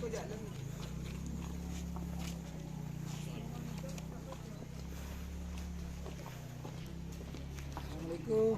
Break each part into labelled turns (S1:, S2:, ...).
S1: Assalamualaikum.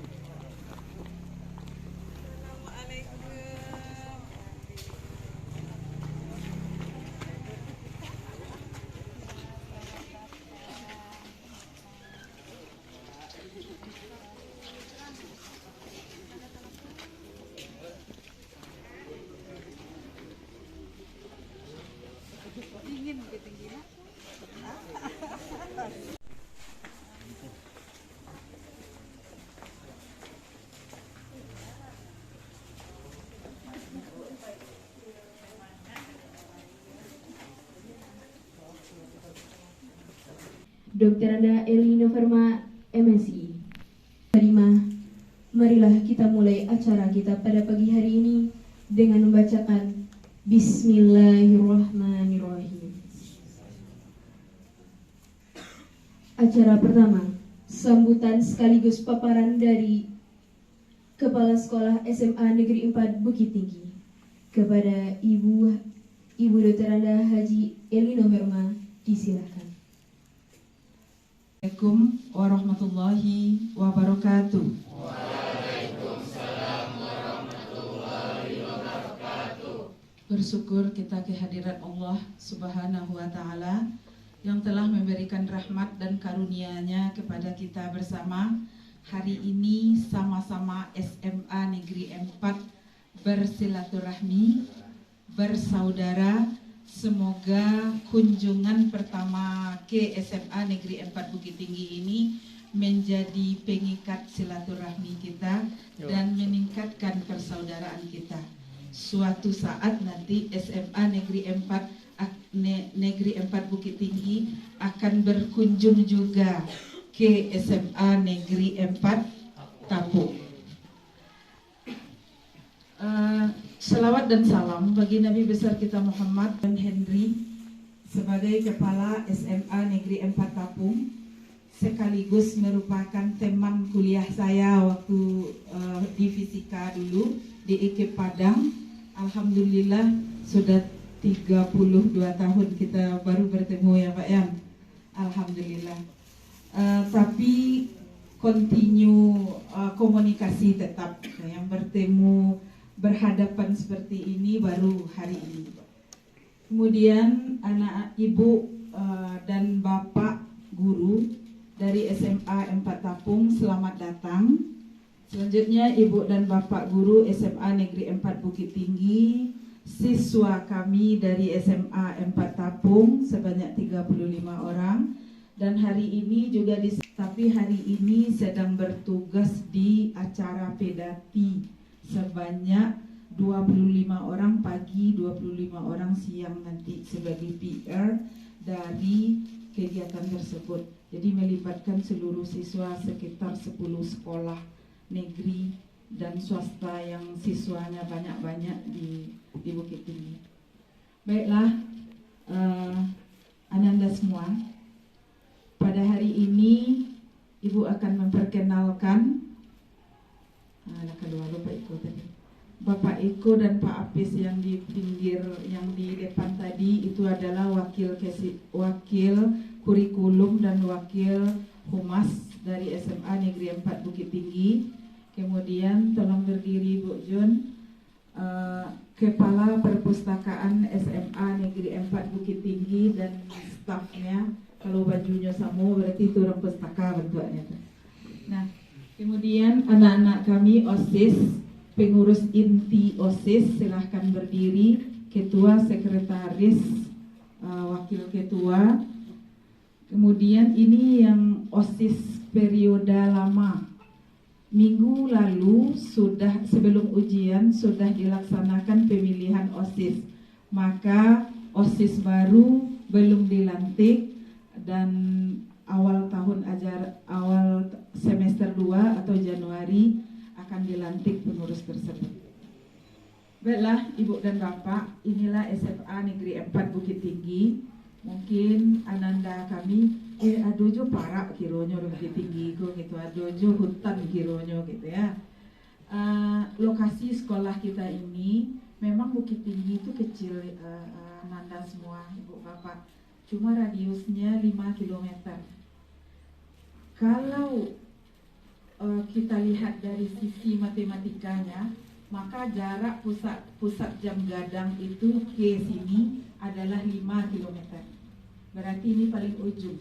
S2: Dingin ketinggian.
S3: Dr. Anda Elino Verma, MSI. Marilah kita mulai acara kita pada pagi hari ini dengan membacakan Bismillahirrahmanirrahim. Acara pertama, sambutan sekaligus paparan dari Kepala Sekolah SMA Negeri 4 Bukit Tinggi kepada Ibu Dr. Anda Haji Elino Verma, disilakan.
S4: Assalamualaikum warahmatullahi wabarakatuh.
S5: Waalaikumsalam warahmatullahi wabarakatuh.
S4: Bersyukur kita kehadiran Allah Subhanahu wa Ta'ala yang telah memberikan rahmat dan karunia-Nya kepada kita bersama. Hari ini sama-sama SMA Negeri 4 bersilaturahmi, bersaudara. Semoga kunjungan pertama ke SMA Negeri 4 Bukit Tinggi ini menjadi pengikat silaturahmi kita dan meningkatkan persaudaraan kita. Suatu saat nanti SMA Negeri 4 Bukit Tinggi akan berkunjung juga ke SMA Negeri 4 Tapuk. Selawat dan salam bagi Nabi besar kita Muhammad dan Henry sebagai Kepala SMA Negeri 4 Tapung, sekaligus merupakan teman kuliah saya waktu di fisika dulu di IKIP Padang. Alhamdulillah sudah 32 tahun kita baru bertemu ya Pak Yan. Alhamdulillah. Tapi continue komunikasi tetap, yang bertemu berhadapan seperti ini baru hari ini. Kemudian anak ibu dan bapak guru dari SMA 4 Tapung, selamat datang. Selanjutnya ibu dan bapak guru SMA Negeri 4 Bukit Tinggi, siswa kami dari SMA 4 Tapung sebanyak 35 orang, dan hari ini juga tapi hari ini sedang bertugas di acara pedati sebanyak 25 orang pagi, 25 orang siang nanti sebagai PR dari kegiatan tersebut. Jadi melibatkan seluruh siswa sekitar 10 sekolah negeri dan swasta yang siswanya banyak-banyak di Bukit Tinggi. Baiklah, Ananda semua, pada hari ini Ibu akan memperkenalkan Bapak Eko dan Pak Apis yang di pinggir, yang di depan tadi itu adalah wakil kurikulum dan wakil humas dari SMA Negeri 4 Bukit Tinggi. Kemudian tolong berdiri Bu Jun, Kepala Perpustakaan SMA Negeri 4 Bukit Tinggi dan stafnya. Kalau bajunya sama berarti itu orang pustaka bentuknya. Nah, kemudian anak-anak kami OSIS, pengurus inti OSIS, silahkan berdiri. Ketua, sekretaris, wakil ketua. Kemudian ini yang OSIS periode lama. Minggu lalu sudah, sebelum ujian sudah dilaksanakan pemilihan OSIS. Maka OSIS baru belum dilantik dan awal semester 2 atau Januari akan dilantik pengurus tersebut. Baiklah Ibu dan Bapak, inilah SMA Negeri 4 Bukit Tinggi. Mungkin ananda kami adojo parak kironya Bukit Tinggi gitu, adojo hutan kironya gitu ya. Lokasi sekolah kita ini memang Bukit Tinggi itu kecil, Nanda semua, Ibu Bapak. Cuma radiusnya 5 km. Kalau kita lihat dari sisi matematikanya, maka jarak pusat jam gadang itu ke sini adalah 5 km. Berarti ini paling ujung,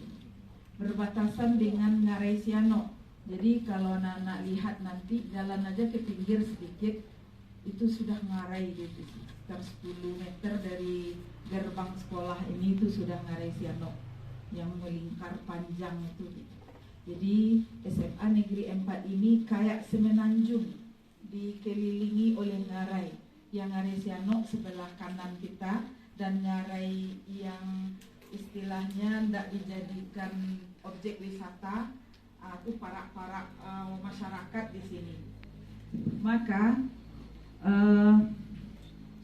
S4: berbatasan dengan Ngarai Siano. Jadi kalau anak-anak lihat nanti jalan aja ke pinggir sedikit, itu sudah Ngarai gitu. Sekitar 10 meter dari gerbang sekolah ini itu sudah Ngarai Siano yang melingkar panjang itu. Jadi SMA Negeri 4 ini kayak semenanjung dikelilingi oleh Ngarai. Yang Ngarai Siano sebelah kanan kita, dan Ngarai yang istilahnya tidak dijadikan objek wisata, itu para masyarakat di sini. Maka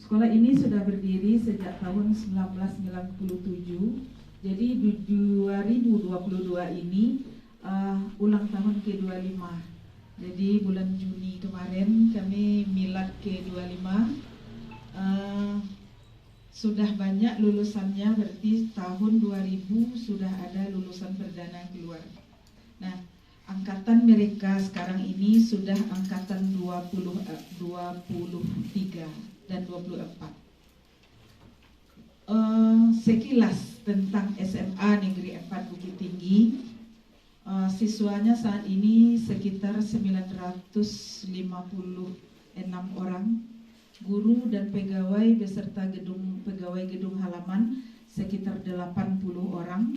S4: sekolah ini sudah berdiri sejak tahun 1997. Jadi di 2022 ini ulang tahun ke-25. Jadi bulan Juni kemarin kami milad ke-25. Sudah banyak lulusannya, berarti tahun 2000 sudah ada lulusan perdana keluar. Nah, angkatan mereka sekarang ini sudah angkatan 23 dan 24. Sekilas tentang SMA Negeri 4 Bukit Tinggi. Siswanya saat ini sekitar 956 orang, guru dan pegawai beserta pegawai gedung halaman sekitar 80 orang.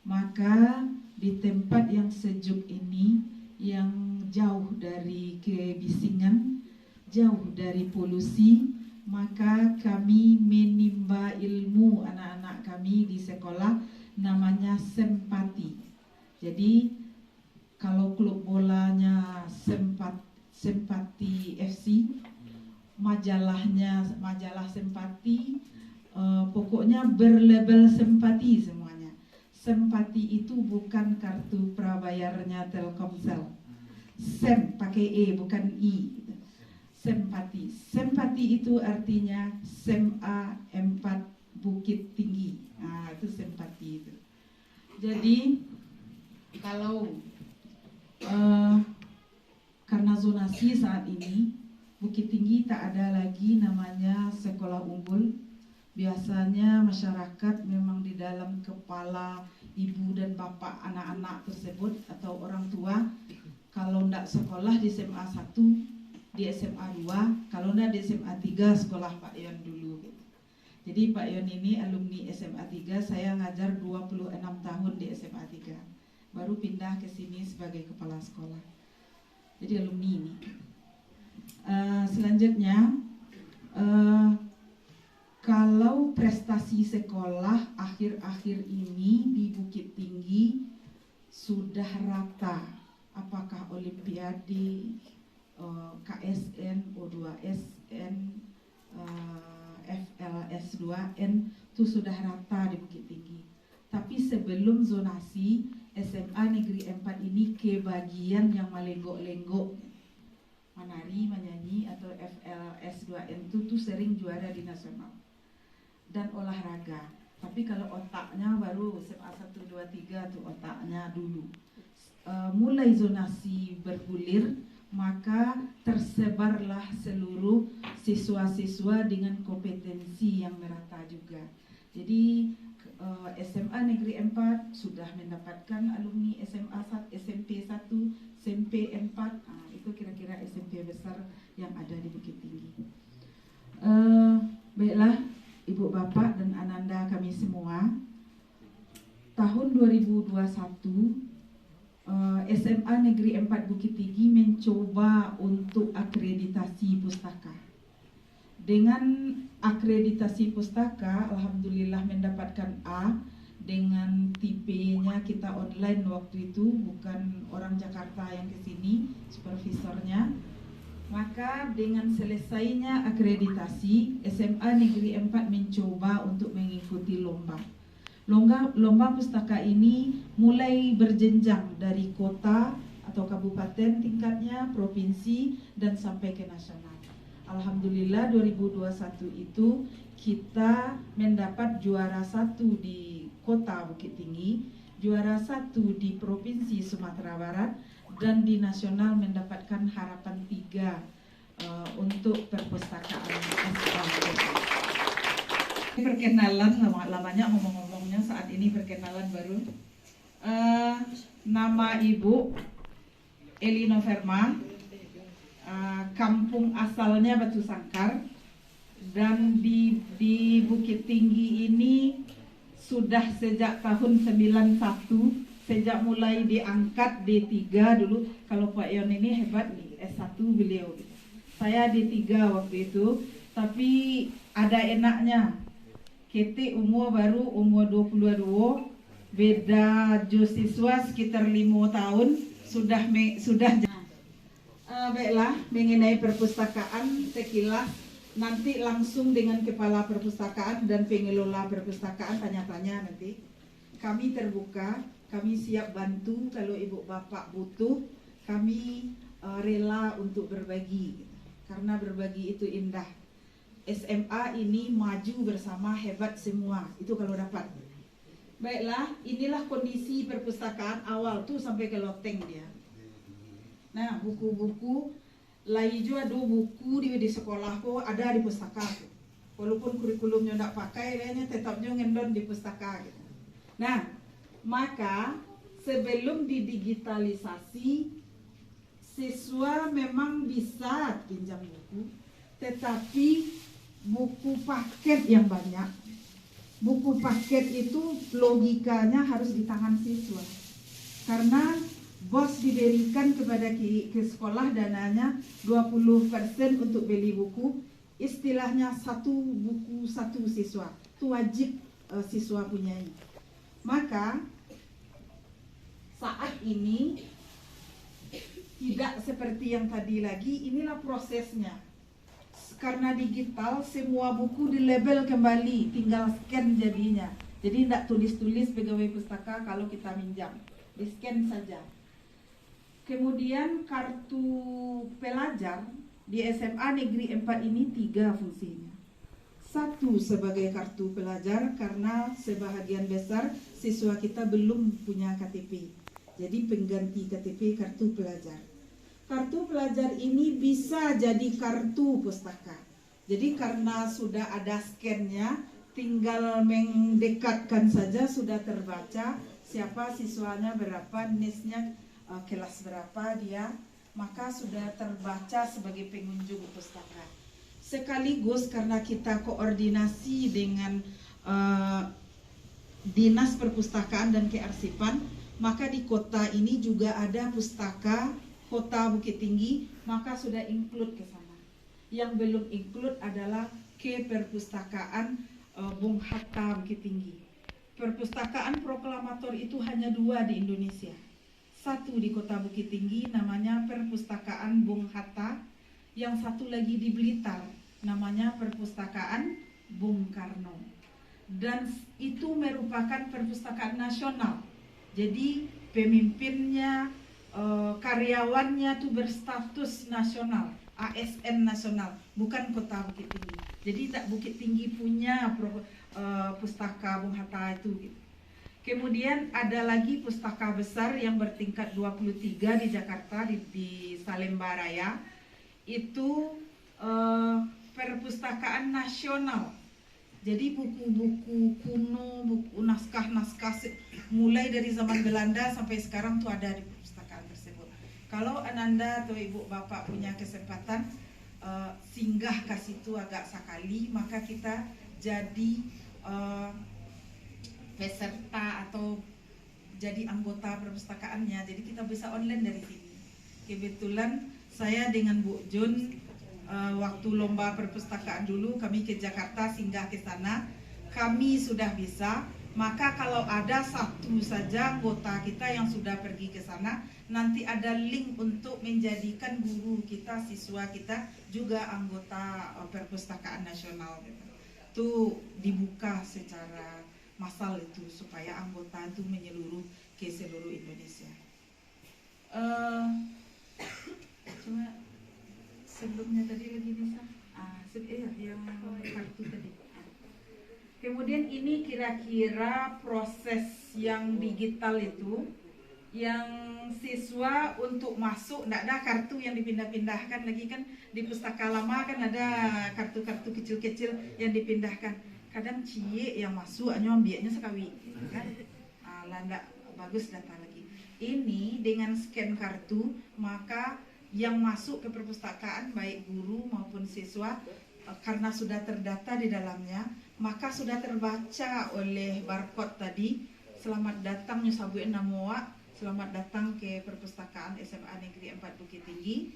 S4: Maka di tempat yang sejuk ini, yang jauh dari kebisingan, jauh dari polusi, maka kami menimba ilmu anak-anak kami di sekolah, namanya Sempati. Jadi kalau klub bolanya Sempati FC, majalah Sempati, pokoknya berlabel Sempati semuanya. Sempati itu bukan kartu prabayarnya Telkomsel. Sem pakai E bukan I. Sempati. Sempati itu artinya SMA 4 Bukit Tinggi. Nah, itu Sempati itu. Jadi kalau karena zonasi saat ini Bukit Tinggi tak ada lagi namanya sekolah unggul. Biasanya masyarakat memang di dalam kepala ibu dan bapak anak-anak tersebut atau orang tua, kalau tidak sekolah di SMA 1, di SMA 2, kalau tidak di SMA 3 sekolah Pak Yon dulu. Jadi Pak Yon ini alumni SMA 3, saya ngajar 26 tahun di SMA 3. Baru pindah ke sini sebagai kepala sekolah. Jadi alumni ini. Selanjutnya, kalau prestasi sekolah akhir-akhir ini di Bukit Tinggi sudah rata, apakah Olimpiade, KSN, O2SN, FLS2N itu sudah rata di Bukit Tinggi. Tapi sebelum zonasi, SMA Negeri 4 ini kebagian yang melenggok-lenggok, menari, menyanyi, atau FLS2N itu tuh sering juara di nasional dan olahraga. Tapi kalau otaknya baru SMA 1, 2, 3 tuh otaknya dulu. Mulai zonasi bergulir, maka tersebarlah seluruh siswa-siswa dengan kompetensi yang merata juga. Jadi SMA Negeri 4 sudah mendapatkan alumni SMA 1, SMP 1, SMP 4. Itu kira-kira SMP besar yang ada di Bukit Tinggi. Baiklah Ibu Bapak dan Ananda kami semua, tahun 2021 SMA Negeri 4 Bukit Tinggi mencoba untuk akreditasi pustaka. Dengan akreditasi pustaka, alhamdulillah mendapatkan A. Dengan tipenya kita online waktu itu, bukan orang Jakarta yang kesini, supervisornya. Maka dengan selesainya akreditasi, SMA Negeri 4 mencoba untuk mengikuti lomba. Lomba pustaka ini mulai berjenjang dari kota atau kabupaten tingkatnya, provinsi, dan sampai ke nasional. Alhamdulillah 2021 itu kita mendapat juara 1 di Kota Bukit Tinggi, juara 1 di Provinsi Sumatera Barat, dan di nasional mendapatkan harapan 3 untuk perpustakaan SLB. Perkenalan, lamanya ngomong-ngomongnya saat ini perkenalan baru. Nama Ibu Elino Verma, kampung asalnya Batu Sangkar, dan di Bukit Tinggi ini sudah sejak tahun 91, sejak mulai diangkat D3 dulu. Kalau Pak Yon ini hebat nih, S1 beliau. Saya D3 waktu itu, tapi ada enaknya. Kita baru umur 22, beda siswa sekitar 5 tahun, sudah baiklah, mengenai perpustakaan sekilas nanti langsung dengan kepala perpustakaan dan pengelola perpustakaan tanya-tanya nanti. Kami terbuka, kami siap bantu kalau ibu bapak butuh, kami rela untuk berbagi karena berbagi itu indah. SMA ini maju bersama, hebat semua, itu kalau dapat. Baiklah, inilah kondisi perpustakaan awal tuh sampai ke loteng dia. Nah, buku-buku lain juga ada buku di sekolahku ada di pustaka. Walaupun kurikulumnya tidak pakai, kayaknya tetapnya ngendon di pustaka. Gitu. Nah, maka sebelum didigitalisasi, siswa memang bisa pinjam buku, tetapi buku paket yang banyak. Buku paket itu logikanya harus di tangan siswa. Karena bos diberikan kepada ke sekolah dananya 20% untuk beli buku, istilahnya satu buku satu siswa, itu wajib siswa punyai. Maka saat ini tidak seperti yang tadi lagi, inilah prosesnya. Karena digital, semua buku dilabel kembali, tinggal scan jadinya. Jadi tidak tulis-tulis pegawai pustaka kalau kita minjam, di scan saja. Kemudian kartu pelajar di SMA Negeri 4 ini 3 fungsinya. 1 sebagai kartu pelajar karena sebahagian besar siswa kita belum punya KTP. Jadi pengganti KTP kartu pelajar. Kartu pelajar ini bisa jadi kartu pustaka. Jadi karena sudah ada scan-nya, tinggal mendekatkan saja sudah terbaca siapa siswanya berapa, NIS-nya kelas berapa dia, maka sudah terbaca sebagai pengunjung pustaka. Sekaligus karena kita koordinasi dengan Dinas Perpustakaan dan Kearsipan, maka di kota ini juga ada pustaka Kota Bukit Tinggi, maka sudah include ke sana. Yang belum include adalah ke perpustakaan Bung Hatta Bukit Tinggi. Perpustakaan proklamator itu hanya 2 di Indonesia. 1 di Kota Bukit Tinggi namanya Perpustakaan Bung Hatta, yang 1 lagi di Blitar namanya Perpustakaan Bung Karno. Dan itu merupakan perpustakaan nasional. Jadi pemimpinnya, karyawannya tuh berstatus nasional, ASN nasional, bukan Kota Bukit Tinggi. Jadi tak Bukit Tinggi punya pustaka Bung Hatta itu gitu. Kemudian ada lagi pustaka besar yang bertingkat 23 di Jakarta, di Salemba Raya. Itu perpustakaan nasional. Jadi buku-buku kuno, buku naskah-naskah mulai dari zaman Belanda sampai sekarang tuh ada di perpustakaan tersebut. Kalau Ananda atau Ibu Bapak punya kesempatan singgah ke situ agak sekali, maka kita jadi peserta atau jadi anggota perpustakaannya. Jadi kita bisa online dari sini. Kebetulan saya dengan Bu Jun waktu lomba perpustakaan dulu kami ke Jakarta singgah ke sana, kami sudah bisa. Maka kalau ada 1 saja anggota kita yang sudah pergi ke sana, nanti ada link untuk menjadikan guru kita, siswa kita juga anggota perpustakaan nasional. Itu dibuka secara massal itu supaya anggota itu menyeluruh ke seluruh Indonesia. Cuma sebelumnya tadi lagi bisa yang kartu tadi. Kemudian ini kira-kira proses yang digital itu, yang siswa untuk masuk, tidak ada kartu yang dipindah-pindahkan lagi kan. Di pustaka lama kan ada kartu-kartu kecil-kecil yang dipindahkan. Kadang cie yang masuk, hanya ambilnya sekali kan. Landak bagus data lagi. Ini dengan scan kartu, maka yang masuk ke perpustakaan baik guru maupun siswa karena sudah terdata di dalamnya, maka sudah terbaca oleh barcode tadi. Selamat datang Nyusabuin Namoa, selamat datang ke perpustakaan SMA Negeri 4 Bukit Tinggi.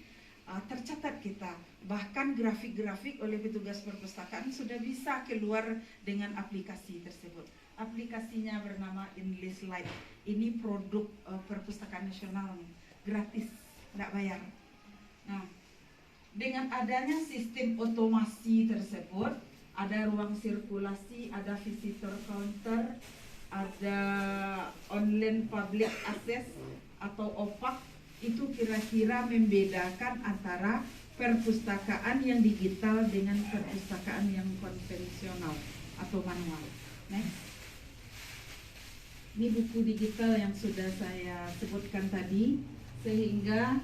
S4: Tercatat kita, bahkan grafik-grafik oleh petugas perpustakaan sudah bisa keluar dengan aplikasi tersebut. Aplikasinya bernama English Lite. Ini produk perpustakaan nasional, gratis, tidak bayar. Nah, dengan adanya sistem otomasi tersebut, ada ruang sirkulasi, ada visitor counter, ada online public access atau OPAC, itu kira-kira membedakan antara perpustakaan yang digital dengan perpustakaan yang konvensional atau manual. Next. Ini buku digital yang sudah saya sebutkan tadi, sehingga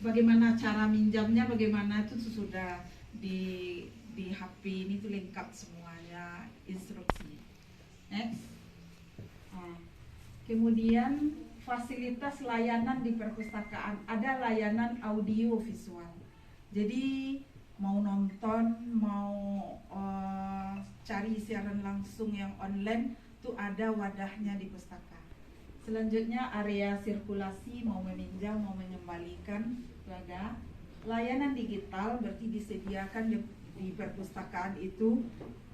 S4: bagaimana cara minjamnya, bagaimana itu sudah di HP ini tuh lengkap semuanya instruksi. Next. Kemudian fasilitas layanan di perpustakaan, ada layanan audio visual. Jadi mau nonton, mau cari siaran langsung yang online, tuh ada wadahnya di pustaka. Selanjutnya area sirkulasi, mau meminjam, mau mengembalikan, itu ada. Layanan digital berarti disediakan di perpustakaan itu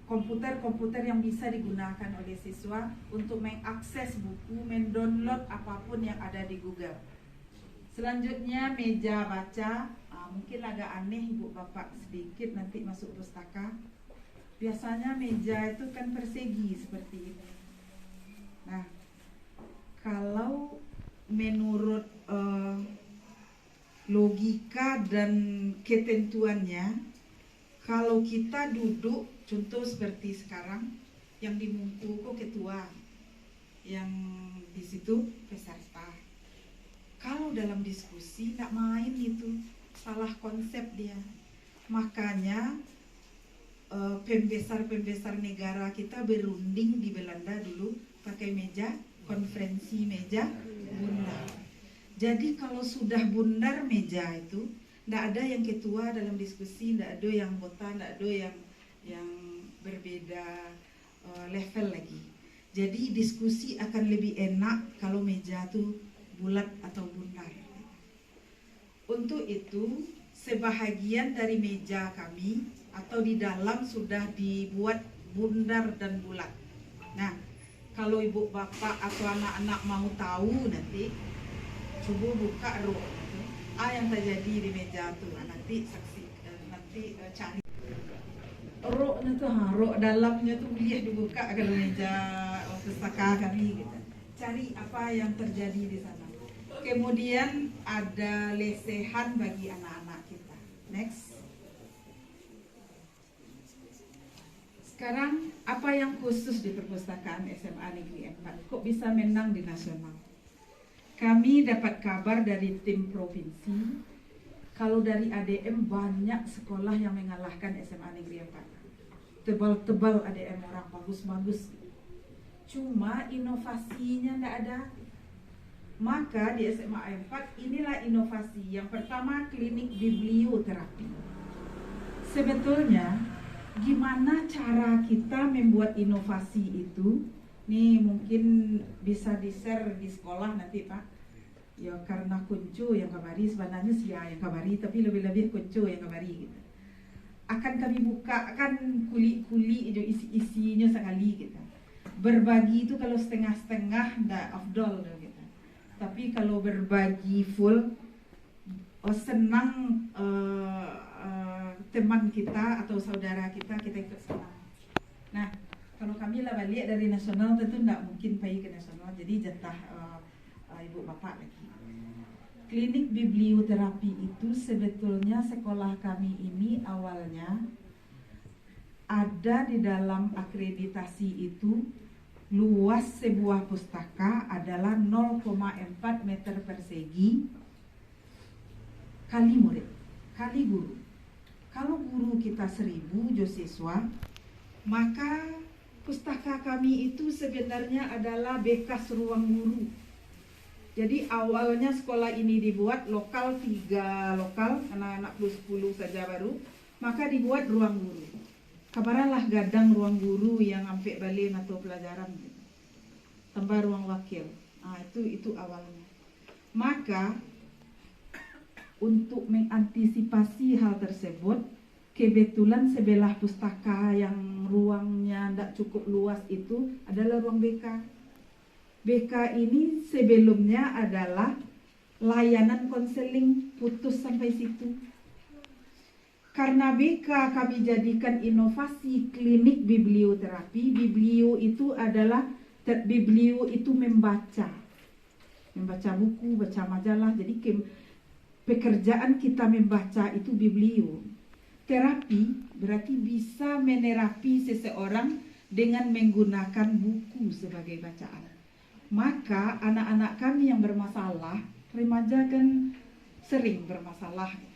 S4: komputer-komputer yang bisa digunakan oleh siswa untuk mengakses buku, mendownload apapun yang ada di Google. Selanjutnya meja baca, mungkin agak aneh ibu bapak sedikit nanti masuk pustaka. Biasanya meja itu kan persegi seperti ini. Nah, kalau menurut logika dan ketentuannya, kalau kita duduk, contoh seperti sekarang, yang dimungku kok ketua, yang di situ peserta. Kalau dalam diskusi tidak main itu, salah konsep dia. Makanya pembesar-pembesar negara kita berunding di Belanda dulu pakai meja konferensi, meja bundar. Jadi kalau sudah bundar meja itu, tidak ada yang ketua dalam diskusi, tidak ada yang anggota, tidak ada yang berbeda level lagi. Jadi diskusi akan lebih enak kalau meja itu bulat atau bundar. Untuk itu, sebahagian dari meja kami atau di dalam sudah dibuat bundar dan bulat. Nah, kalau ibu bapak atau anak-anak mau tahu nanti, coba buka roh itu. Yang terjadi di meja itu, nanti cari. Roknya tuh, rok dalamnya tuh boleh dibuka kalau meja pustaka kami gitu. Cari apa yang terjadi di sana. Kemudian ada lesehan bagi anak-anak kita. Next. Sekarang apa yang khusus di perpustakaan SMA Negeri 4? Kok bisa menang di nasional? Kami dapat kabar dari tim provinsi, kalau dari ADM banyak sekolah yang mengalahkan SMA Negeri 4. Tebal-tebal ADM orang bagus-bagus. Cuma inovasinya tidak ada. Maka di SMA 4 inilah inovasi. Yang pertama klinik biblioterapi. Sebetulnya gimana cara kita membuat inovasi itu? Nih mungkin bisa di-share di sekolah nanti Pak. Ya karena kuncu yang kabari sebenarnya sia yang kabari, tapi lebih-lebih kuncu yang kabari gitu. Akan kami buka kan kuli-kuli itu isi-isinya sekali gitu. Berbagi itu kalau setengah-setengah ndak afdol gitu. Tapi kalau berbagi full, senang teman kita atau saudara kita ikut senang. Nah, kalau kami lah balik dari nasional tentu tidak mungkin pergi ke nasional, jadi jatah ibu bapak lagi. klinik biblioterapi itu sebetulnya sekolah kami ini awalnya ada di dalam akreditasi itu luas sebuah pustaka adalah 0,4 meter persegi kali murid, kali guru. Kalau guru kita 1000 siswa, maka pustaka kami itu sebenarnya adalah bekas ruang guru. Jadi awalnya sekolah ini dibuat lokal 3 lokal, anak-anak plus 10 saja baru, maka dibuat ruang guru. Kamaralah gadang ruang guru yang sampai balik atau pelajaran, tambah ruang wakil. Nah, itu awalnya. Maka untuk mengantisipasi hal tersebut, kebetulan sebelah pustaka yang ruangnya tidak cukup luas itu adalah ruang BK. BK ini sebelumnya adalah layanan konseling putus sampai situ. Karena BK kami jadikan inovasi klinik biblioterapi. Biblio itu adalah membaca buku, baca majalah. Jadi pekerjaan kita membaca itu biblio. Terapi berarti bisa menerapi seseorang dengan menggunakan buku sebagai bacaan. Maka anak-anak kami yang bermasalah, remaja kan sering bermasalah.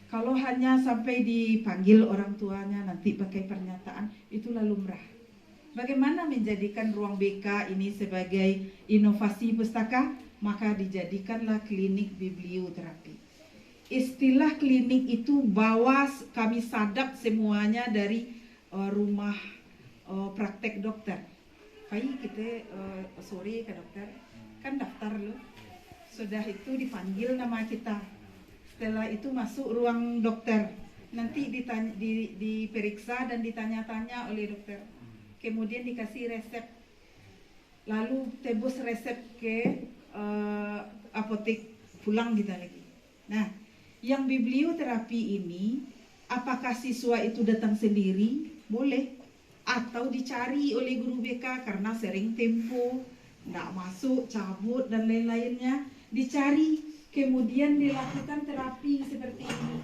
S4: Kalau hanya sampai dipanggil orang tuanya nanti pakai pernyataan, itulah lumrah. Bagaimana menjadikan ruang BK ini sebagai inovasi pustaka? Maka dijadikanlah klinik biblioterapi. Istilah klinik itu kami sadap semuanya dari rumah praktek dokter. Pai kita sore ke dokter, kan daftar loh. Sudah itu dipanggil nama kita. Setelah itu masuk ruang dokter. Nanti diperiksa dan ditanya-tanya oleh dokter. Kemudian dikasih resep. Lalu tebus resep ke apotek, pulang kita lagi. Nah, yang biblioterapi ini, apakah siswa itu datang sendiri? Boleh. Atau dicari oleh guru BK karena sering tempo, tidak masuk, cabut, dan lain-lainnya. Dicari, kemudian dilakukan terapi seperti ini.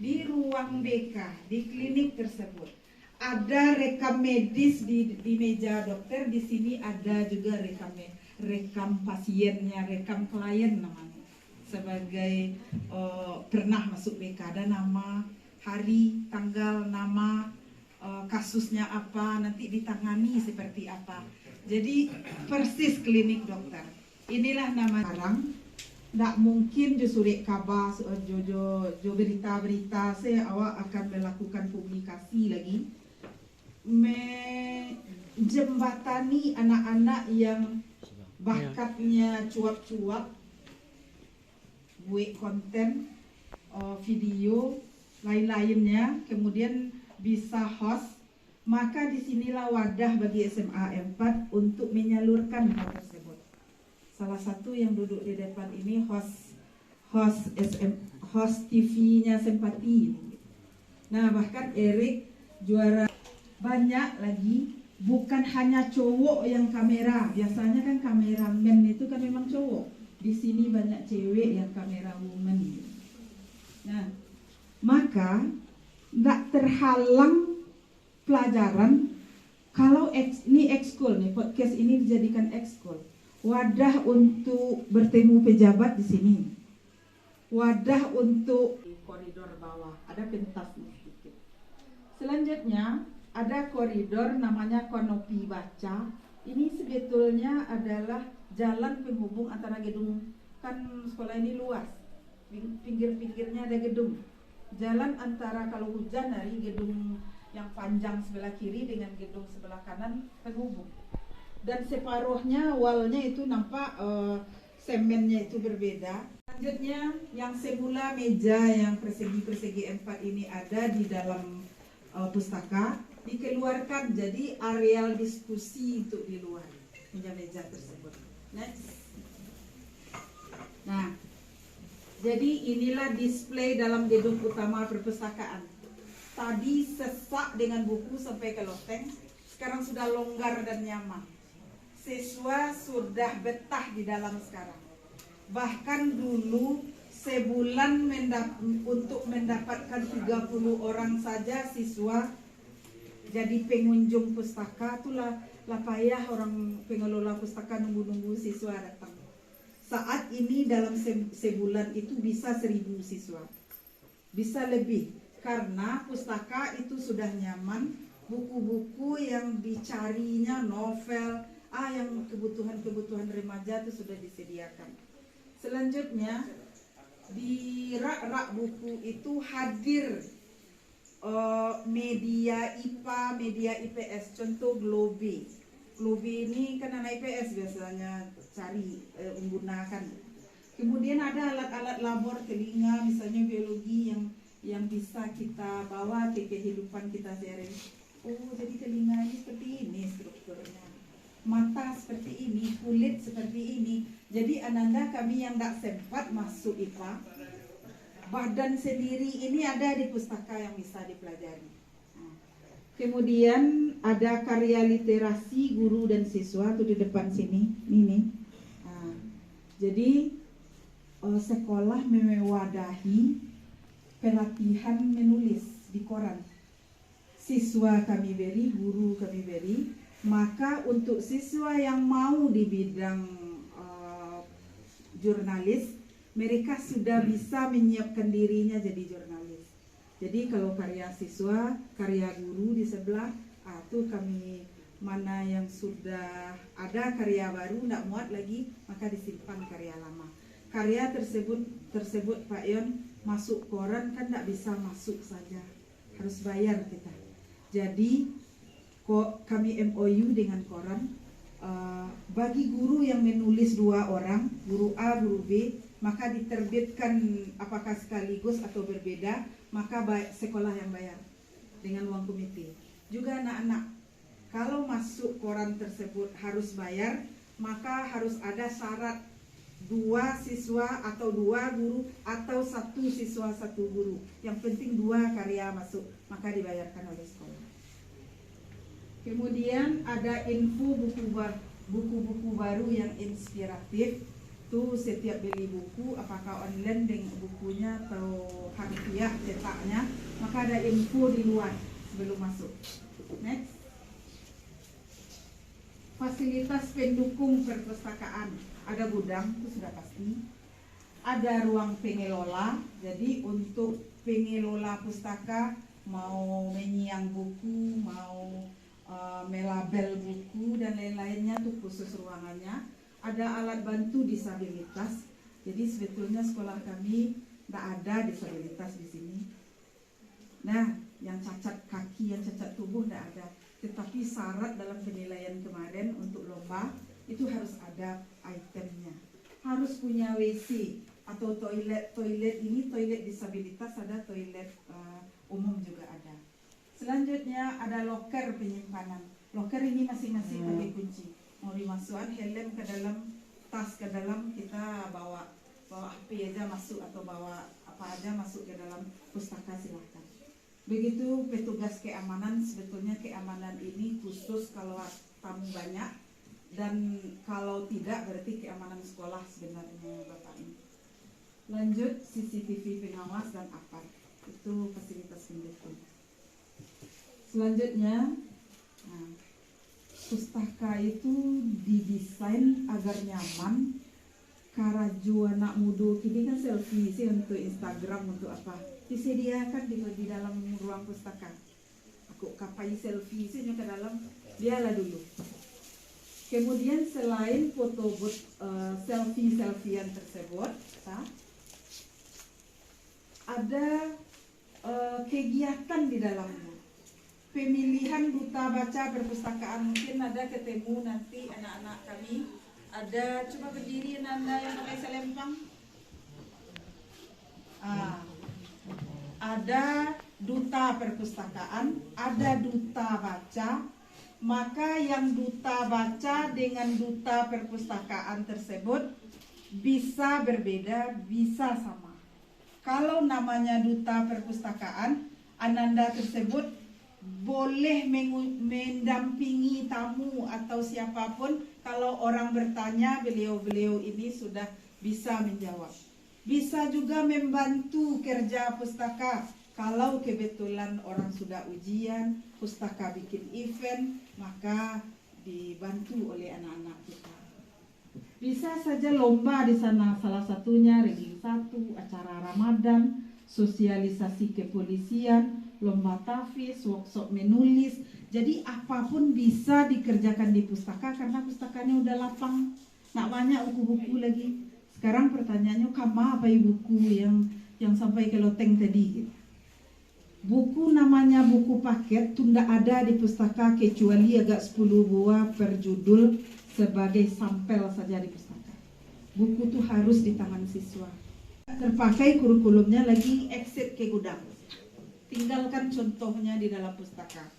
S4: Di ruang BK, di klinik tersebut. Ada rekam medis di meja dokter, di sini ada juga rekam pasiennya, rekam klien namanya. Sebagai pernah masuk BK, ada nama, hari, tanggal, nama, kasusnya apa, nanti ditangani seperti apa. Jadi persis klinik dokter. Inilah nama sekarang. Tidak mungkin justru kabar jo berita-berita saya awak akan melakukan publikasi lagi menjembatani anak-anak yang bakatnya cuap-cuap buat konten video lain-lainnya, kemudian bisa host, maka disinilah wadah bagi SMA 4 untuk menyalurkan hal tersebut. Salah satu yang duduk di depan ini host TV-nya Sempati. Nah, bahkan Erik juara. Banyak lagi, bukan hanya cowok yang kamera. Biasanya kan kameramen itu kan memang cowok. Di sini banyak cewek yang kamera woman. Nah, maka tidak terhalang pelajaran kalau ini ekskul nih, podcast ini dijadikan ekskul. Wadah untuk bertemu pejabat di sini. Wadah untuk di koridor bawah, ada pentasnya sedikit. Selanjutnya ada koridor namanya kanopi baca. Ini sebetulnya adalah jalan penghubung antara gedung, kan sekolah ini luas. Pinggir-pinggirnya ada gedung. Jalan antara kalau hujan dari gedung yang panjang sebelah kiri dengan gedung sebelah kanan penghubung. Dan separuhnya awalnya itu nampak semennya itu berbeda. Selanjutnya yang semula meja yang persegi-persegi 4 ini ada di dalam pustaka dikeluarkan jadi areal diskusi untuk di luar meja-meja tersebut. Next. Nah, jadi inilah display dalam gedung utama perpustakaan. Tadi sesak dengan buku sampai ke loteng, sekarang sudah longgar dan nyaman. Siswa sudah betah di dalam sekarang. Bahkan dulu sebulan untuk mendapatkan 30 orang saja siswa jadi pengunjung pustaka, itulah payah orang pengelola pustaka nunggu-nunggu siswa datang. Saat ini dalam sebulan itu bisa 1000 siswa, bisa lebih, karena pustaka itu sudah nyaman, buku-buku yang dicarinya, novel, yang kebutuhan-kebutuhan remaja itu sudah disediakan. Selanjutnya di rak-rak buku itu hadir media IPA, media IPS, contoh Globe. Globe ini kan anak IPS biasanya cari menggunakan. Kemudian ada alat-alat labor telinga, misalnya biologi yang bisa kita bawa ke kehidupan kita sehari-hari. Oh, jadi telinga ini seperti ini strukturnya, mata seperti ini, kulit seperti ini. Jadi Ananda, kami yang tidak sempat masuk IPA, badan sendiri ini ada di pustaka yang bisa dipelajari. Kemudian ada karya literasi guru dan siswa tuh di depan sini, ini. Jadi sekolah mewadahi pelatihan menulis di koran. Siswa kami beri, guru kami beri. Maka untuk siswa yang mau di bidang jurnalis, mereka sudah bisa menyiapkan dirinya jadi jurnalis. Jadi kalau karya siswa, karya guru di sebelah, itu kami mana yang sudah ada karya baru, tidak muat lagi, maka disimpan karya lama. Karya tersebut Pak Yon masuk koran kan tidak bisa masuk saja, harus bayar kita. Jadi kami MOU dengan koran, bagi guru yang menulis 2 orang, guru A, guru B, maka diterbitkan apakah sekaligus atau berbeda, maka sekolah yang bayar dengan uang komite. Juga anak-anak, kalau masuk koran tersebut harus bayar, maka harus ada syarat 2 siswa atau 2 guru atau 1 siswa 1 guru. Yang penting 2 karya masuk, maka dibayarkan oleh sekolah. Kemudian ada info buku-buku baru yang inspiratif. Tuh setiap beli buku, apakah online dengan bukunya atau harfiah cetaknya, maka ada info di luar sebelum masuk. Next. Fasilitas pendukung perpustakaan, ada gudang, itu sudah pasti. Ada ruang pengelola, jadi untuk pengelola pustaka mau menyiang buku, mau melabel buku dan lain-lainnya tuh khusus ruangannya. Ada alat bantu disabilitas, jadi sebetulnya sekolah kami tidak ada disabilitas di sini. Nah, yang cacat kaki, yang cacat tubuh tidak ada. Tetapi syarat dalam penilaian kemarin untuk lomba itu harus ada itemnya. Harus punya WC atau toilet ini toilet disabilitas ada, toilet umum juga ada. Selanjutnya ada loker penyimpanan. Loker ini masing-masing pakai kunci. Mau dimasukkan helm ke dalam, tas ke dalam, kita bawa HP aja masuk atau bawa apa aja masuk ke dalam pustaka silahkan. Begitu petugas keamanan, sebetulnya keamanan ini khusus kalau tamu banyak, dan kalau tidak berarti keamanan sekolah sebenarnya Bapak ini. Lanjut CCTV pengawas dan apar, itu fasilitas pendukung. Selanjutnya, pustaka itu didesain agar nyaman. Karaju anak muda kini kan selfie sih untuk Instagram, untuk apa disediakan di dalam ruang pustaka. Aku kapai selfie sih ke dalam, dialah dulu. Kemudian selain foto selfie-selfiean tersebut, ada kegiatan di dalamnya. Pemilihan duta baca perpustakaan, mungkin ada ketemu nanti anak-anak kami. Ada, coba berdiri Nanda yang pakai selempang. Ada duta perpustakaan, ada duta baca. Maka yang duta baca dengan duta perpustakaan tersebut bisa berbeda, bisa sama. Kalau namanya duta perpustakaan, Ananda tersebut boleh mendampingi tamu atau siapapun. Kalau orang bertanya, beliau-beliau ini sudah bisa menjawab. Bisa juga membantu kerja pustaka. Kalau kebetulan orang sudah ujian, pustaka bikin event, maka dibantu oleh anak-anak kita. Bisa saja lomba di sana, salah satunya Reading 1, acara Ramadan, sosialisasi kepolisian, lomba tahfiz, workshop menulis. Jadi apapun bisa dikerjakan di pustaka karena pustakanya udah lapang. Nak banyak buku-buku lagi. Sekarang pertanyaannya, kama apa buku yang sampai ke loteng tadi gitu. Buku namanya buku paket itu tidak ada di pustaka kecuali agak 10 buah per judul sebagai sampel saja di pustaka. Buku itu harus di tangan siswa. Terpakai kurikulumnya lagi exit ke gudang. Tinggalkan contohnya di dalam pustaka.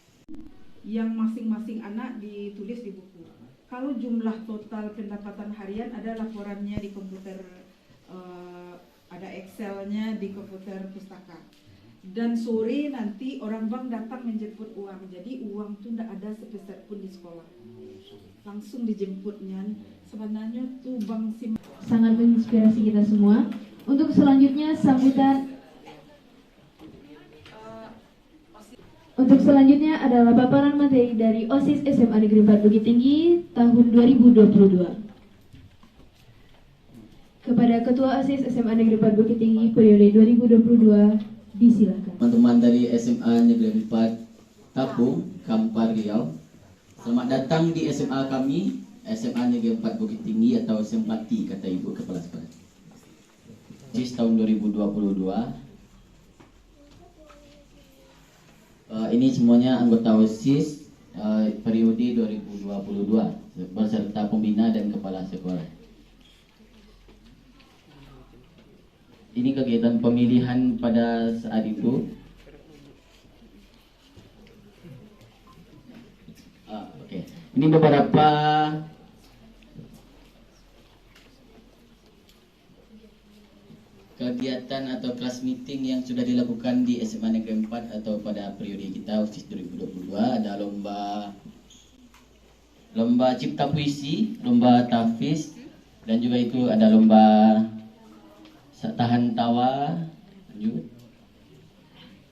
S4: Yang masing-masing anak ditulis di buku. Kalau jumlah total pendapatan harian ada laporannya di komputer, ada Excelnya di komputer pustaka. Dan sore nanti orang bank datang menjemput uang. Jadi uang itu tidak ada sepeser pun di sekolah. Langsung dijemputnya. Sebenarnya tuh bank
S3: sangat menginspirasi kita semua. Untuk selanjutnya adalah paparan materi dari OSIS SMA Negeri 4 Bukit Tinggi tahun 2022. Kepada Ketua OSIS SMA Negeri 4 Bukit Tinggi periode 2022, disilakan.
S6: Teman-teman dari SMA Negeri 4 Tapung, Kampar, Riau. Selamat datang di SMA kami, SMA Negeri 4 Bukit Tinggi atau Sempati, kata Ibu Kepala Sekolah. OSIS tahun 2022. Ini semuanya anggota OSIS periode 2022 beserta pembina dan kepala sekolah. Ini kegiatan pemilihan pada saat itu. Oke. Ini beberapa kegiatan atau kelas meeting yang sudah dilakukan di SMA Negeri 4 atau pada periode kita OSIS 2022. Ada lomba cipta puisi, lomba tahfiz, dan juga itu ada lomba tahan tawa.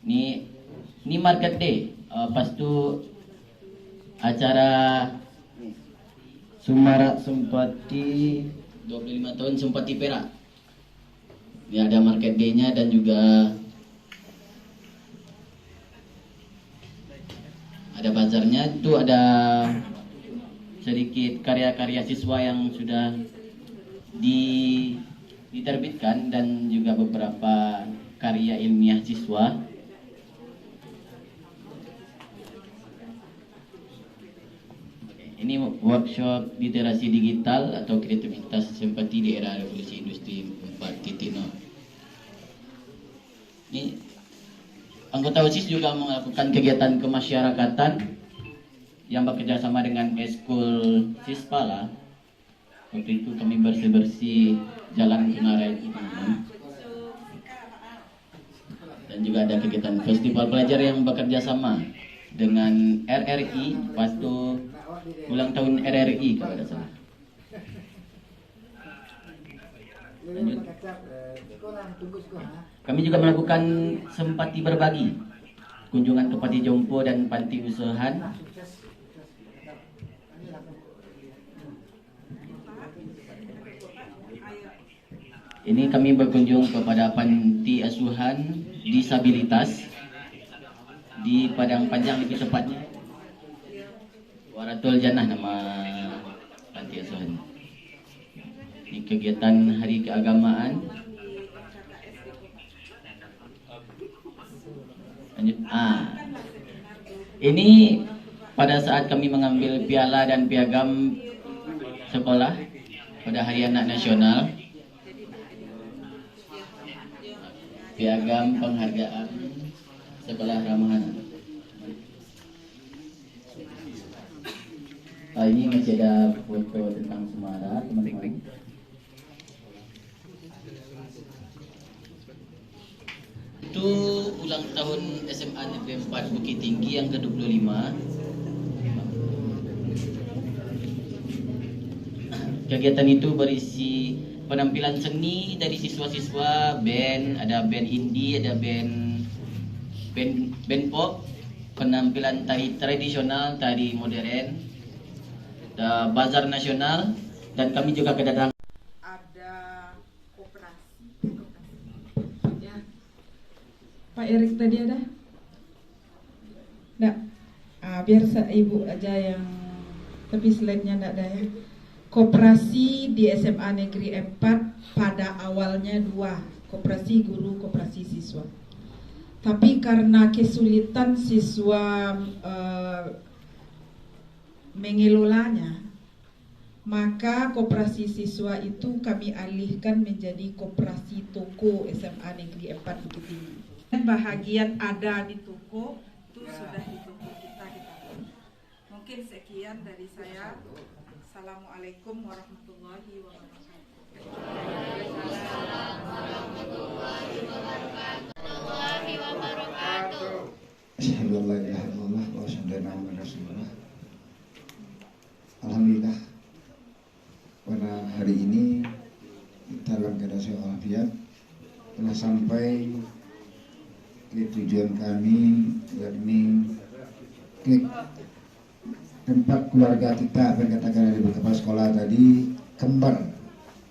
S6: Ini market day. Pas itu acara Sumarak Sempati 25 tahun Sempati Perak. Ini ada market day-nya dan juga ada bazarnya. Itu ada sedikit karya-karya siswa yang sudah diterbitkan dan juga beberapa karya ilmiah siswa. Ini workshop literasi digital atau kreativitas sempati di era revolusi industri 4.0. Ini anggota OSIS juga melakukan kegiatan kemasyarakatan yang bekerja sama dengan Eskul Sispala. Waktu itu kami bersih-bersih jalan Kunarai dan juga ada kegiatan festival pelajar yang bekerja sama dengan RRI waktu ulang tahun RRI kalau tidak salah. Lanjut. Kami juga melakukan sempati berbagi, kunjungan ke panti jompo dan panti usahaan. Ini kami berkunjung kepada panti asuhan disabilitas di Padang Panjang, lebih tepatnya Waratul Jannah nama panti asuhan. Ini kegiatan hari keagamaan. Lanjut. Ini pada saat kami mengambil piala dan piagam sekolah pada Hari Anak Nasional. Piagam penghargaan sekolah ramah anak. Ini masih ada foto tentang Semara, teman-teman. Itu ulang tahun SMA Negeri 4 Bukit Tinggi yang ke-25. Kegiatan itu berisi penampilan seni dari siswa-siswa, band, ada band indie, ada band pop, penampilan tari tradisional, tari modern, ada bazar nasional, dan kami juga kedatangan
S4: ada koperasi. Ya. Pak Erik tadi ada? Nggak. Biar ibu aja yang, tapi slide-nya nggak ada ya. Koperasi di SMA Negeri 4 pada awalnya 2, koperasi guru, koperasi siswa. Tapi karena kesulitan siswa mengelolanya, maka koperasi siswa itu kami alihkan menjadi koperasi toko SMA Negeri 4 Bukit Tinggi. Dan bahagian ada di toko itu sudah di toko kita. Mungkin sekian dari saya. Assalamualaikum warahmatullahi wabarakatuh.
S1: Asyhadu an la ilaha illallah wa asyhadu anna Muhammadar Rasulullah. Alhamdulillah, pada hari ini kita dalam keadaan sehat walafiat telah sampai ke tujuan kami, yakni ke tempat keluarga kita. Apa yang katakan dari kepala sekolah tadi, kembar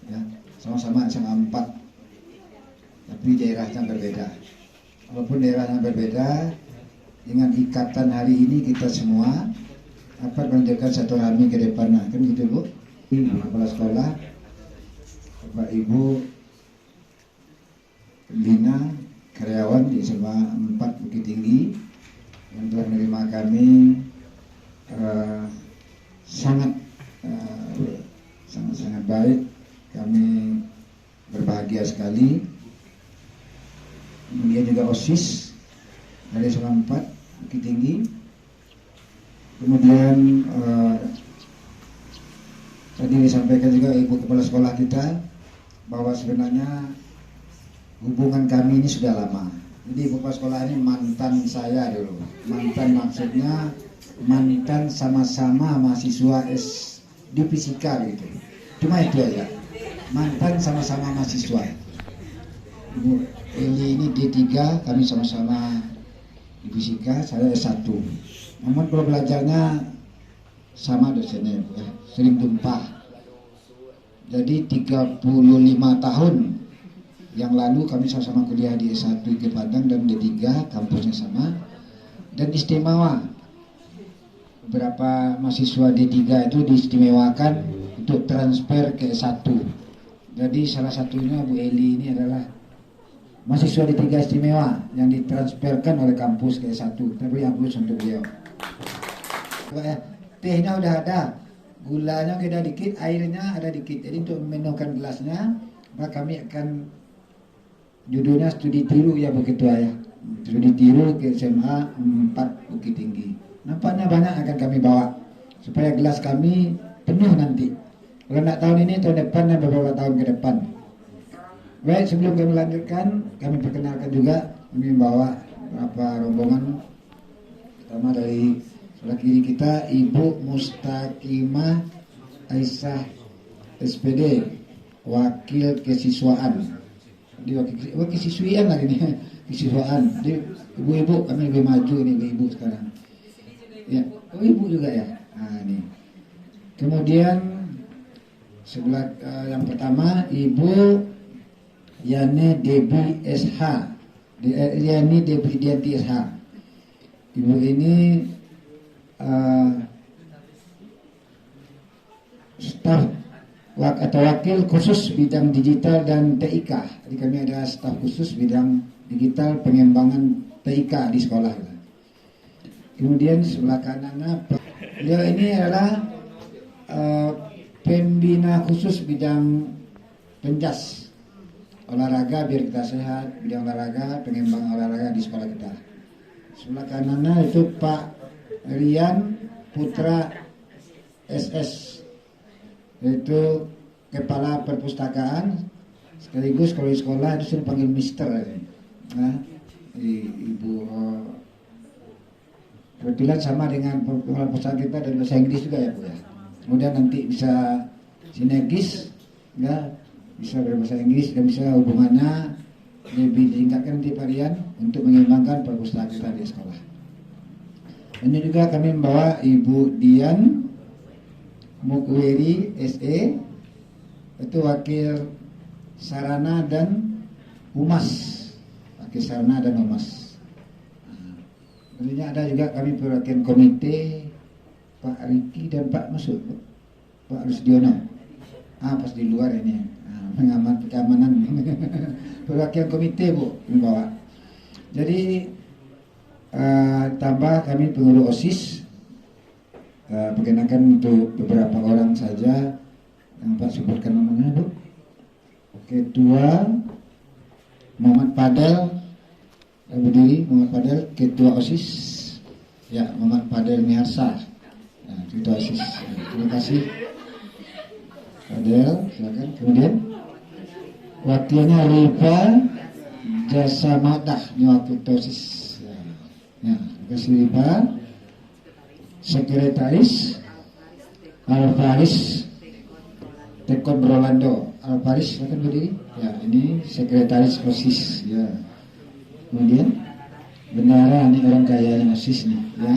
S1: ya, sama-sama SMA 4 tapi daerahnya berbeda. Walaupun daerahnya berbeda, dengan ikatan hari ini kita semua dapat menunjukkan satu rami ke depan. Nah, kan gitu Bu, kepala sekolah, Bapak Ibu pembina, karyawan di SMA 4 Bukit Tinggi yang telah menerima kami sangat baik. Kami berbahagia sekali. Kemudian juga OSIS dari SMA 4 Bukit Tinggi. Kemudian tadi disampaikan juga Ibu Kepala Sekolah kita bahwa sebenarnya hubungan kami ini sudah lama. Jadi Ibu Kepala Sekolah ini mantan saya dulu. Mantan maksudnya mantan sama-sama mahasiswa di fisika gitu. Cuma itu aja. Mantan sama-sama mahasiswa. Ibu Eli ini D3, kami sama-sama di fisika, saya S1. Namun kalau belajarnya sama dosennya ya, sering tumpah. Jadi 35 tahun yang lalu kami sama-sama kuliah di S1 ke Padang dan D3, kampusnya sama dan istimewa. Beberapa mahasiswa D3 itu diistimewakan untuk transfer ke S1. Jadi salah satunya Bu Eli ini adalah mahasiswa D3 istimewa yang ditransferkan oleh kampus ke S1. Tapi aplaus untuk beliau. Tehnya udah ada, gulanya udah dikit, airnya ada dikit. Jadi untuk meminumkan gelasnya, maka kami akan judulnya studi tiru ya begitu ya. Studi tiru ke SMA 4 Bukit Tinggi. Nampaknya banyak akan kami bawa supaya gelas kami penuh nanti. Kalau nak tahun ini, tahun depan dan beberapa tahun ke depan. Baik, sebelum kami lanjutkan, kami perkenalkan juga kami bawa beberapa rombongan. Pertama dari sebelah kiri kita Ibu Mustaqimah Aisyah SPD, wakil kesiswaan. Di wakil siswian lagi nih, kesiswaan. Jadi ibu-ibu, kami lebih maju ini ibu sekarang. Ya, oh ibu juga ya. Nah, ini. Kemudian sebelah yang pertama Ibu Yani Debi SH. Yani Debi Dianti SH. Ibu ini staf atau wakil khusus bidang digital dan TIK. Jadi kami ada staf khusus bidang digital pengembangan TIK di sekolah. Kemudian sebelah kanannya beliau ini adalah pembina khusus bidang penjas olahraga biar kita sehat, bidang olahraga, pengembangan olahraga di sekolah kita. Sebelah kanannya itu Pak Rian Putra SS, yaitu kepala perpustakaan sekaligus kalau di sekolah itu sering panggil Mister. Nah, Ibu kebetulan sama dengan kepala perpustakaan kita dari bahasa Inggris juga ya Bu ya. Kemudian nanti bisa sinergis ya bisa berbahasa Inggris dan bisa hubungannya lebih ditingkatkan nanti Pak Rian untuk mengembangkan perpustakaan kita di sekolah. Ini juga kami membawa Ibu Dian Mukweri SE, itu wakil sarana dan humas, wakil sarana dan humas. Tentunya ada juga kami perwakilan komite Pak Riki dan Pak Masud, Pak Rusdiono. Pas di luar ini pengamat keamanan. Perwakilan komite Bu membawa. Jadi tambah kami pengurus OSIS, perkenakan untuk beberapa orang saja yang Pak sebutkan namanya Bu. Ketua Muhammad Padel, berdiri Muhammad Padel, Ketua OSIS ya Muhammad Padel Miharsa, Ketua OSIS. Terima kasih Padel, silakan. Kemudian wakilnya Rifa Jasa Madah, ini wakil OSIS. Ya, terima kasih Rifa. Sekretaris Alvaris Tekon Rolando. Alvaris, silakan berdiri. Ya, ini sekretaris OSIS. Ya. Kemudian bendara, ini orang kaya yang OSIS nih. Ya.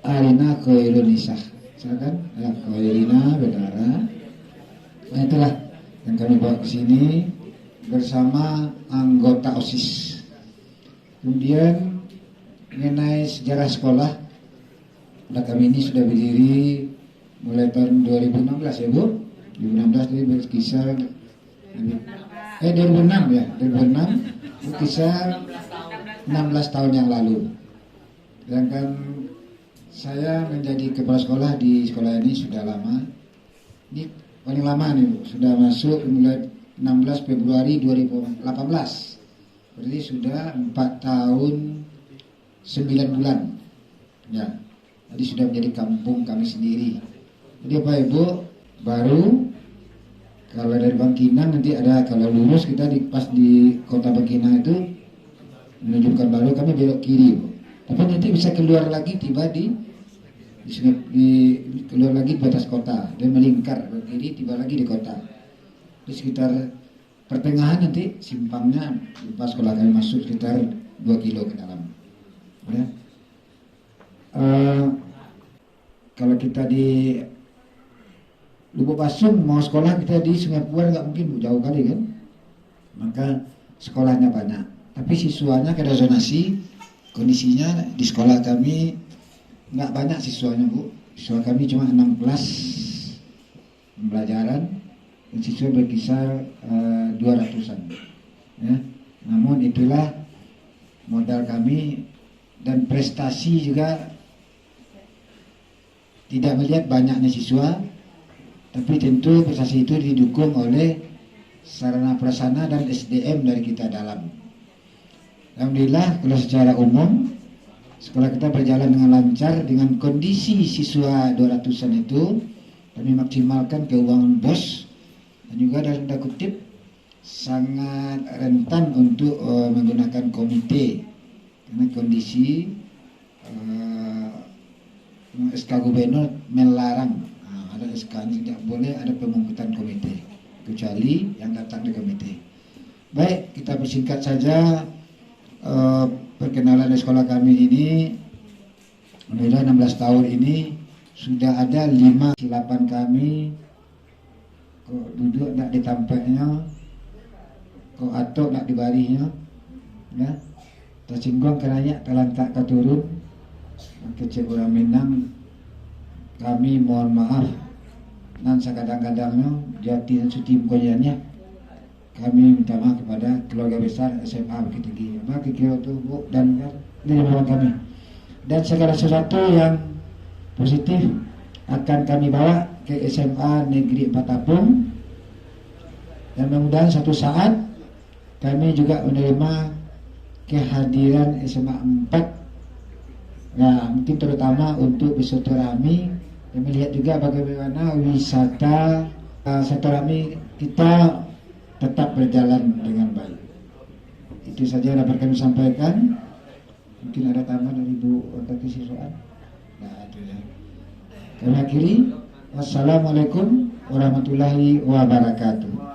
S1: Arina Koirunisa. Silakan. Ya, Koirina bendara. Nah, itulah yang kami bawa ke sini bersama anggota OSIS. Kemudian mengenai sejarah sekolah, kami ini sudah berdiri mulai tahun 2016 ya Bu. 2016 ini berkisar 2006 ya, 2006 berkisar 16 tahun yang lalu. Sedangkan saya menjadi kepala sekolah di sekolah ini sudah lama. Ini paling lama nih Bu, sudah masuk mulai 16 Februari 2018. Berarti sudah 4 tahun 9 bulan. Ya. Jadi sudah menjadi kampung kami sendiri. Jadi Bapak Ibu, baru kalau dari Bangkinang nanti ada, kalau lurus kita pas di kota Bangkinang itu menuju Pekanbaru kami belok kiri. Tapi nanti bisa keluar lagi tiba di keluar lagi di batas kota dan melingkar ke kiri tiba lagi di kota. Di sekitar pertengahan nanti simpangnya pas sekolah kami masuk sekitar 2 kilo ke dalam. Ya. Kalau kita di Lubuk Basung mau sekolah kita di Sungai Puan nggak mungkin Bu, jauh kali kan. Maka sekolahnya banyak, tapi siswanya kada zonasi. Kondisinya di sekolah kami nggak banyak siswanya Bu. Siswa kami cuma 6 kelas pembelajaran dan siswa berkisar 200-an. Ya. Namun itulah modal kami, dan prestasi juga tidak melihat banyaknya siswa, tapi tentu prestasi itu didukung oleh sarana prasarana dan SDM dari kita dalam. Alhamdulillah kalau secara umum sekolah kita berjalan dengan lancar. Dengan kondisi siswa 200-an itu kami maksimalkan keuangan BOS, dan juga dalam tanda kutip sangat rentan untuk menggunakan komite karena kondisi SK Gubernur melarang, ada SK ini tidak boleh ada pemungkutan komite kecuali yang datang di komite. Baik, kita persingkat saja perkenalan di sekolah kami ini. Alhamdulillah 16 tahun ini sudah ada 5 silapan kami. Kok duduk nak ditampaknya, kok atok nak dibarinya, ya. Tersinggung kerana terlantak ke turun. Kecil orang Minang, kami mohon maaf. Dan sekadang-kadangnya jati dan suci mukanya, kami minta maaf kepada keluarga besar SMA Bukit Tinggi. Maka kira itu Bu dan lingkungan kami. Dan segala sesuatu yang positif akan kami bawa ke SMA Negeri 4 Tapung. Dan mudah-mudahan suatu saat kami juga menerima kehadiran SMA 4. Nah, mungkin terutama untuk bersilaturahmi dan melihat juga bagaimana wisata silaturahmi kita tetap berjalan dengan baik. Itu saja dapat kami sampaikan. Mungkin ada tambahan dari Bu Tati Siswaan. Nah, itu ya. Kami akhiri. Wassalamualaikum warahmatullahi wabarakatuh.